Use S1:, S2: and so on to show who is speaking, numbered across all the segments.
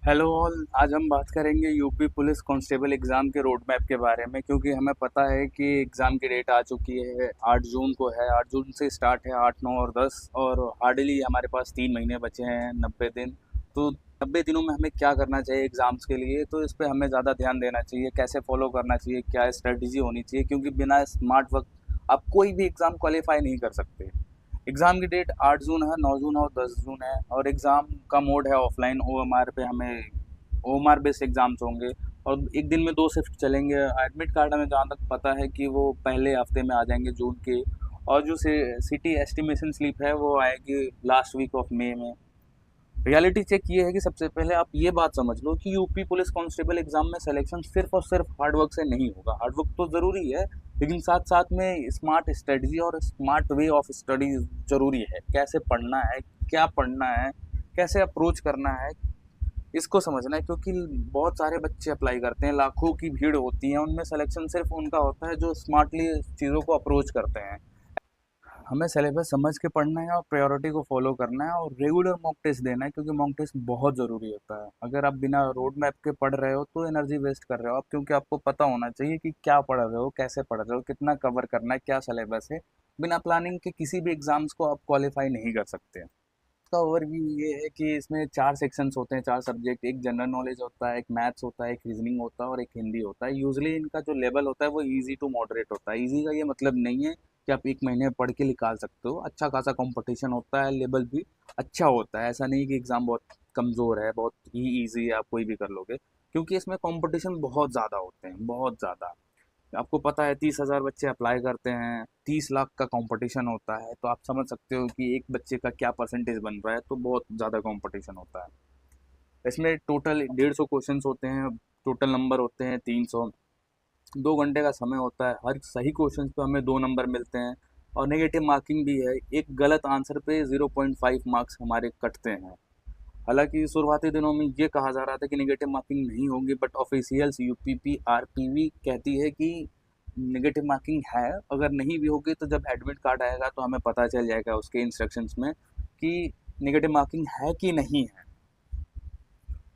S1: Hello all. आज हम बात करेंगे यूपी पुलिस कांस्टेबल एग्ज़ाम के रोड मैप के बारे में, क्योंकि हमें पता है कि एग्ज़ाम की डेट आ चुकी है। 8 जून को है। 8 जून से स्टार्ट है, 8, 9 और 10, और हार्डली हमारे पास 3 महीने बचे हैं, 90 दिन। तो 90 दिनों में हमें क्या करना चाहिए एग्ज़ाम्स के लिए, तो इस पे हमें ज़्यादा ध्यान देना चाहिए। कैसे फॉलो करना चाहिए, क्या स्ट्रेटजी होनी चाहिए, क्योंकि बिना स्मार्ट वर्क आप कोई भी एग्ज़ाम क्वालिफाई नहीं कर सकते। एग्ज़ाम की डेट 8 जून है, 9 जून और 10 जून है, और एग्ज़ाम का मोड है ऑफलाइन। ओएमआर पे हमें ओएमआर बेस्ड एग्ज़ाम्स होंगे, और एक दिन में 2 शिफ्ट चलेंगे। एडमिट कार्ड हमें जहाँ तक पता है कि वो पहले हफ्ते में आ जाएंगे जून के, और जो सिटी एस्टिमेशन स्लिप है वो आएगी लास्ट वीक ऑफ मई में। रियलिटी चेक ये है कि सबसे पहले आप ये बात समझ लो कि यूपी पुलिस कांस्टेबल एग्जाम में सिलेक्शन सिर्फ और सिर्फ हार्डवर्क से नहीं होगा। हार्डवर्क तो ज़रूरी है, लेकिन साथ साथ में स्मार्ट स्ट्रेटजी और स्मार्ट वे ऑफ स्टडी ज़रूरी है। कैसे पढ़ना है, क्या पढ़ना है, कैसे अप्रोच करना है, इसको समझना है। क्योंकि बहुत सारे बच्चे अप्लाई करते हैं, लाखों की भीड़ होती है, उनमें सिलेक्शन सिर्फ उनका होता है जो स्मार्टली चीज़ों को अप्रोच करते हैं। हमें सिलेबस समझ के पढ़ना है और प्रायोरिटी को फॉलो करना है, और रेगुलर मॉक टेस्ट देना है, क्योंकि मॉक टेस्ट बहुत ज़रूरी होता है। अगर आप बिना रोड मैप के पढ़ रहे हो तो एनर्जी वेस्ट कर रहे हो आप, क्योंकि आपको पता होना चाहिए कि क्या पढ़ रहे हो, कैसे पढ़ रहे हो, कितना कवर करना है, क्या सिलेबस है। बिना प्लानिंग के किसी भी एग्जाम्स को आप क्वालिफाई नहीं कर सकते। इसका ओवरव्यू ये है कि इसमें 4 सेक्शंस होते हैं, 4 सब्जेक्ट। एक जनरल नॉलेज होता है, एक मैथ्स होता है, एक रीजनिंग होता है, और एक हिंदी होता है। यूजुअली इनका जो लेवल होता है वो इजी टू मॉडरेट होता है। इजी का ये मतलब नहीं है कि आप एक महीने में पढ़ के निकाल सकते हो। अच्छा खासा कंपटीशन होता है, लेवल भी अच्छा होता है। ऐसा नहीं कि एग्ज़ाम बहुत कमज़ोर है, बहुत ही ईजी है, आप कोई भी कर लोगे, क्योंकि इसमें कंपटीशन बहुत ज़्यादा होते हैं, बहुत ज़्यादा। आपको पता है 30,000 बच्चे अप्लाई करते हैं, 30 लाख का कंपटीशन होता है, तो आप समझ सकते हो कि एक बच्चे का क्या परसेंटेज बन रहा है। तो बहुत ज़्यादा कंपटीशन होता है। इसमें टोटल 150 क्वेश्चंस होते हैं, टोटल नंबर होते हैं 300। 2 घंटे का समय होता है। हर सही क्वेश्चन पे हमें 2 नंबर मिलते हैं, और नेगेटिव मार्किंग भी है। एक गलत आंसर पे 0.5 मार्क्स हमारे कटते हैं। हालांकि शुरुआती दिनों में ये कहा जा रहा था कि नेगेटिव मार्किंग नहीं होगी, बट ऑफिशियल्स यूपीपी आरपीवी कहती है कि नेगेटिव मार्किंग है। अगर नहीं भी होगी तो जब एडमिट कार्ड आएगा तो हमें पता चल जाएगा उसके इंस्ट्रक्शंस में कि नेगेटिव मार्किंग है कि नहीं है।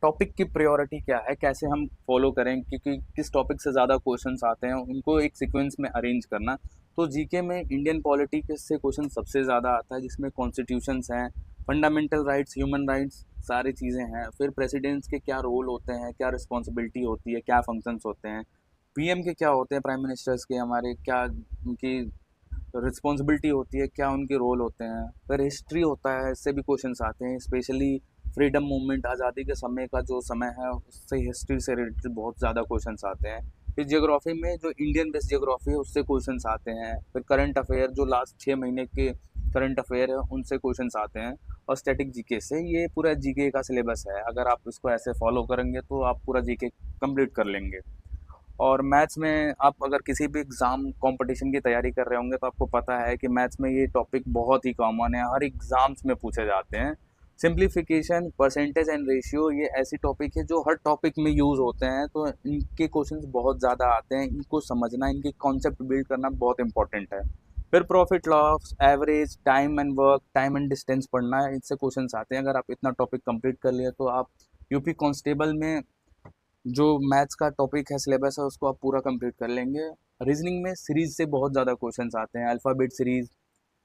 S1: टॉपिक की प्रायोरिटी क्या है, कैसे हम फॉलो करें, क्योंकि किस टॉपिक से ज़्यादा क्वेश्चंस आते हैं उनको एक सीक्वेंस में अरेंज करना। तो जीके में इंडियन पॉलिटी से क्वेश्चन सबसे ज़्यादा आता है, जिसमें कॉन्स्टिट्यूशंस हैं, फंडामेंटल राइट्स, ह्यूमन राइट्स, सारी चीज़ें हैं। फिर प्रेसिडेंट्स के क्या रोल होते हैं, क्या रिस्पॉन्सिबिलिटी होती है, क्या फंक्शंस होते हैं। पीएम के क्या होते हैं, प्राइम मिनिस्टर्स के हमारे क्या उनकी रिस्पॉन्सिबिलिटी होती है, क्या उनके रोल होते हैं। फिर हिस्ट्री होता है, इससे भी क्वेश्चंस आते हैं, स्पेशली फ्रीडम मूवमेंट, आज़ादी के समय का जो समय है उससे हिस्ट्री से रिलेटेड बहुत ज़्यादा क्वेश्चंस आते हैं। फिर जियोग्राफी में जो इंडियन बेस्ड जियोग्राफी है उससे क्वेश्चंस आते हैं। फिर करंट अफेयर, जो लास्ट 6 महीने के करंट अफेयर है उनसे क्वेश्चंस आते हैं। और स्टैटिक जीके से। ये पूरा जीके का सिलेबस है। अगर आप इसको ऐसे फॉलो करेंगे तो आप पूरा जीके कंप्लीट कर लेंगे। और मैथ्स में आप अगर किसी भी एग्ज़ाम कंपटीशन की तैयारी कर रहे होंगे तो आपको पता है कि मैथ्स में ये टॉपिक बहुत ही कॉमन है, हर एग्ज़ाम्स में पूछे जाते हैं। सिंप्लीफिकेशन, परसेंटेज एंड रेशियो, ये ऐसी टॉपिक है जो हर टॉपिक में यूज़ होते हैं, तो इनके क्वेश्चंस बहुत ज़्यादा आते हैं। इनको समझना, इनके कॉन्सेप्ट बिल्ड करना बहुत इंपॉर्टेंट है। फिर profit loss, average, time and work, time and distance पढ़ना है, इनसे क्वेश्चंस आते हैं। अगर आप इतना टॉपिक कंप्लीट कर लिए तो आप यूपी कांस्टेबल में जो मैथ्स का टॉपिक है, सिलेबस है, उसको आप पूरा कंप्लीट कर लेंगे। रीजनिंग में सीरीज से बहुत ज़्यादा क्वेश्चंस आते हैं। Alphabet series,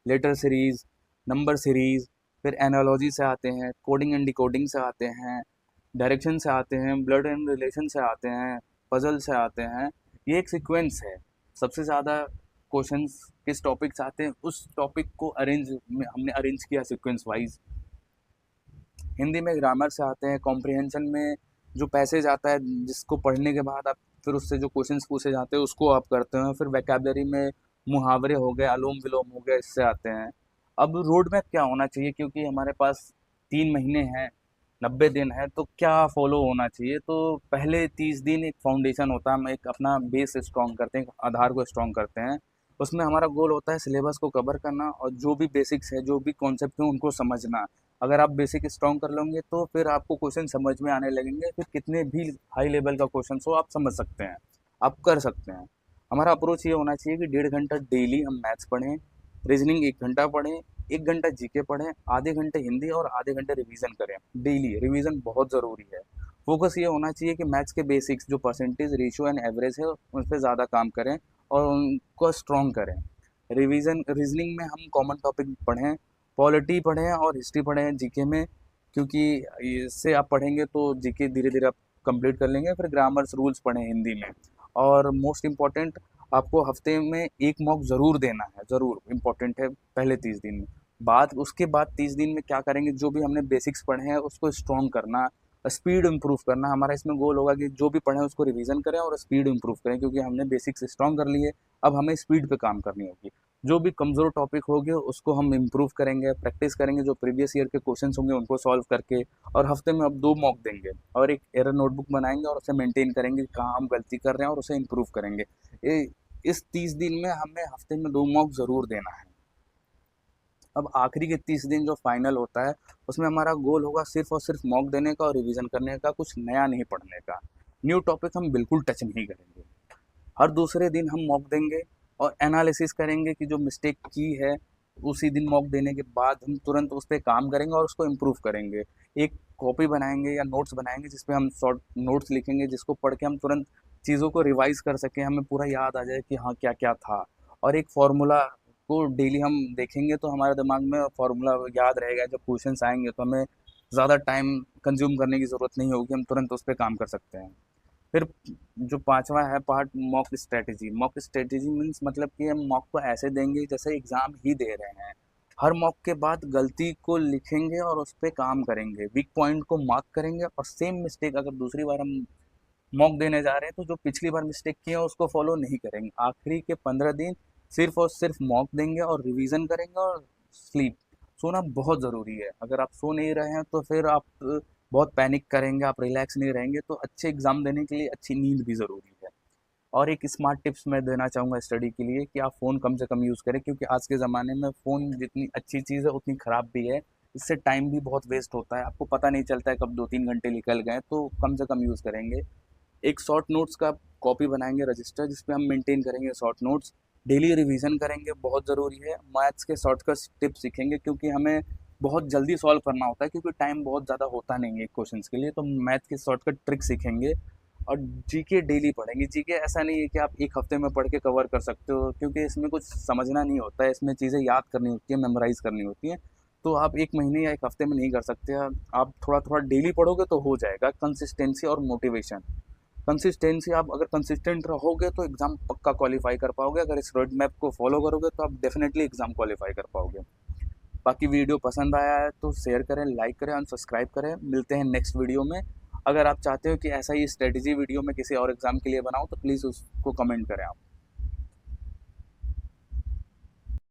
S1: letter series, number series, फिर एनालॉजी से आते हैं, कोडिंग एंड डिकोडिंग से आते हैं, डायरेक्शन से आते हैं, ब्लड एंड रिलेशन से आते हैं, पजल से आते हैं। ये एक सीक्वेंस है। सबसे ज़्यादा क्वेश्चंस किस टॉपिक से आते हैं, उस टॉपिक को हमने अरेंज किया सीक्वेंस वाइज। हिंदी में ग्रामर से आते हैं। कॉम्प्रिहेंशन में जो पैसेज आता है जिसको पढ़ने के बाद आप फिर उससे जो क्वेश्चंस पूछे जाते हैं उसको आप करते हैं। फिर वैकेबलरी में मुहावरे हो गए, अनुलोम विलोम हो गए, इससे आते हैं। अब रोड मैप क्या होना चाहिए, क्योंकि हमारे पास 3 महीने हैं, 90 दिन है, तो क्या फॉलो होना चाहिए। तो पहले 30 दिन एक फाउंडेशन होता है, हम एक अपना बेस स्ट्रॉन्ग करते हैं, आधार को स्ट्रॉन्ग करते हैं। उसमें हमारा गोल होता है सिलेबस को कवर करना, और जो भी बेसिक्स है, जो भी कॉन्सेप्ट है, उनको समझना। अगर आप बेसिक स्ट्रॉन्ग कर लेंगे तो फिर आपको क्वेश्चन समझ में आने लगेंगे। फिर कितने भी हाई लेवल का क्वेश्चन हो आप समझ सकते हैं, आप कर सकते हैं। हमारा अप्रोच ये होना चाहिए कि 1.5 घंटा डेली हम मैथ्स पढ़ें, रीजनिंग 1 घंटा पढ़ें, 1 घंटा जीके पढ़ें, आधे घंटे हिंदी और आधे घंटे रिवीजन करें। डेली रिवीजन बहुत ज़रूरी है। फोकस ये होना चाहिए कि मैथ्स के बेसिक्स जो परसेंटेज, रेशियो एंड एवरेज है उन पे ज़्यादा काम करें और उनको स्ट्रॉन्ग करें। रिवीजन रीजनिंग में हम कॉमन टॉपिक पढ़ें, पॉलिटी पढ़ें और हिस्ट्री पढ़ें जीके में, क्योंकि इससे आप पढ़ेंगे तो जीके धीरे धीरे आप कंप्लीट कर लेंगे। फिर ग्रामर्स रूल्स पढ़ें हिंदी में। और मोस्ट इम्पॉर्टेंट, आपको हफ्ते में एक मॉक ज़रूर देना है, ज़रूर इम्पॉर्टेंट है पहले 30 दिन में। उसके बाद 30 दिन में क्या करेंगे, जो भी हमने बेसिक्स पढ़े हैं उसको स्ट्रॉन्ग करना, स्पीड इम्प्रूव करना। हमारा इसमें गोल होगा कि जो भी पढ़ें उसको रिवीजन करें और स्पीड इम्प्रूव करें, क्योंकि हमने बेसिक्स स्ट्रॉन्ग कर लिए, अब हमें स्पीड पे काम करनी होगी। जो भी कमज़ोर टॉपिक होंगे उसको हम इम्प्रूव करेंगे, प्रैक्टिस करेंगे, जो प्रीवियस ईयर के क्वेश्चंस होंगे उनको सॉल्व करके। और हफ्ते में अब 2 मॉक देंगे और एक एरर नोटबुक बनाएंगे और उसे मेंटेन करेंगे कहाँ हम गलती कर रहे हैं और उसे इम्प्रूव करेंगे। इस 30 दिन में हमें हफ्ते में 2 मॉक ज़रूर देना है। अब आखिरी के 30 दिन जो फाइनल होता है उसमें हमारा गोल होगा सिर्फ और सिर्फ मॉक देने का और रिवीजन करने का, कुछ नया नहीं पढ़ने का। न्यू टॉपिक हम बिल्कुल टच नहीं करेंगे। हर दूसरे दिन हम मॉक देंगे और एनालिसिस करेंगे कि जो मिस्टेक की है, उसी दिन मॉक देने के बाद हम तुरंत उस पर काम करेंगे और उसको इम्प्रूव करेंगे। एक कॉपी बनाएंगे या नोट्स बनाएंगे जिसपे हम शॉर्ट नोट्स लिखेंगे, जिसको पढ़ के हम तुरंत चीज़ों को रिवाइज कर सकें, हमें पूरा याद आ जाए कि हाँ क्या क्या था। और एक फार्मूला को डेली हम देखेंगे तो हमारे दिमाग में फार्मूला याद रहेगा, जब क्वेश्चंस आएंगे तो हमें ज़्यादा टाइम कंज्यूम करने की ज़रूरत नहीं होगी, हम तुरंत उस पर काम कर सकते हैं। फिर जो पांचवा है part, mock strategy. Mock strategy means मतलब कि हम मॉक को ऐसे देंगे जैसे एग्जाम ही दे रहे हैं। हर मॉक के बाद गलती को लिखेंगे और उस पर काम करेंगे, वीक पॉइंट को मार्क करेंगे और सेम मिस्टेक अगर दूसरी बार हम मॉक देने जा रहे हैं तो जो पिछली बार मिस्टेक की है उसको फॉलो नहीं करेंगे। आखिरी के 15 दिन सिर्फ और सिर्फ मॉक देंगे और रिवीजन करेंगे। और स्लीप, सोना बहुत ज़रूरी है। अगर आप सो नहीं रहे हैं तो फिर आप बहुत पैनिक करेंगे, आप रिलैक्स नहीं रहेंगे। तो अच्छे एग्जाम देने के लिए अच्छी नींद भी ज़रूरी है। और एक स्मार्ट टिप्स मैं देना चाहूँगा स्टडी के लिए कि आप फ़ोन कम से कम यूज़ करें, क्योंकि आज के ज़माने में फ़ोन जितनी अच्छी चीज़ है उतनी ख़राब भी है। इससे टाइम भी बहुत वेस्ट होता है, आपको पता नहीं चलता है कब 2-3 घंटे निकल गए। तो कम से कम यूज़ करेंगे। एक शॉर्ट नोट्स का कॉपी बनाएंगे, रजिस्टर, जिसपे हम मेंटेन करेंगे शॉर्ट नोट्स। डेली रिवीजन करेंगे, बहुत ज़रूरी है। मैथ्स के शॉर्टकट टिप्स सीखेंगे, क्योंकि हमें बहुत जल्दी सॉल्व करना होता है, क्योंकि टाइम बहुत ज़्यादा होता नहीं है क्वेश्चंस के लिए। तो मैथ के शॉर्टकट ट्रिक सीखेंगे। और जीके डेली पढ़ेंगे। जीके ऐसा नहीं है कि आप एक हफ्ते में पढ़ के कवर कर सकते हो, क्योंकि इसमें कुछ समझना नहीं होता है, इसमें चीज़ें याद करनी होती है, मेमोराइज करनी होती है। तो आप एक महीने या एक हफ्ते में नहीं कर सकते। आप थोड़ा थोड़ा डेली पढ़ोगे तो हो जाएगा। कंसिस्टेंसी और मोटिवेशन। कंसिस्टेंसी, आप अगर कंसिस्टेंट रहोगे तो एग्ज़ाम पक्का क्वालिफाई कर पाओगे। अगर इस रोड मैप को फॉलो करोगे तो आप डेफिनेटली एग्ज़ाम क्वालिफाई कर पाओगे। बाकी वीडियो पसंद आया है तो शेयर करें, लाइक करें और सब्सक्राइब करें। मिलते हैं नेक्स्ट वीडियो में। अगर आप चाहते हो कि ऐसा ही स्ट्रेटजी वीडियो में किसी और एग्ज़ाम के लिए बनाऊं तो प्लीज़ उसको कमेंट करें आप।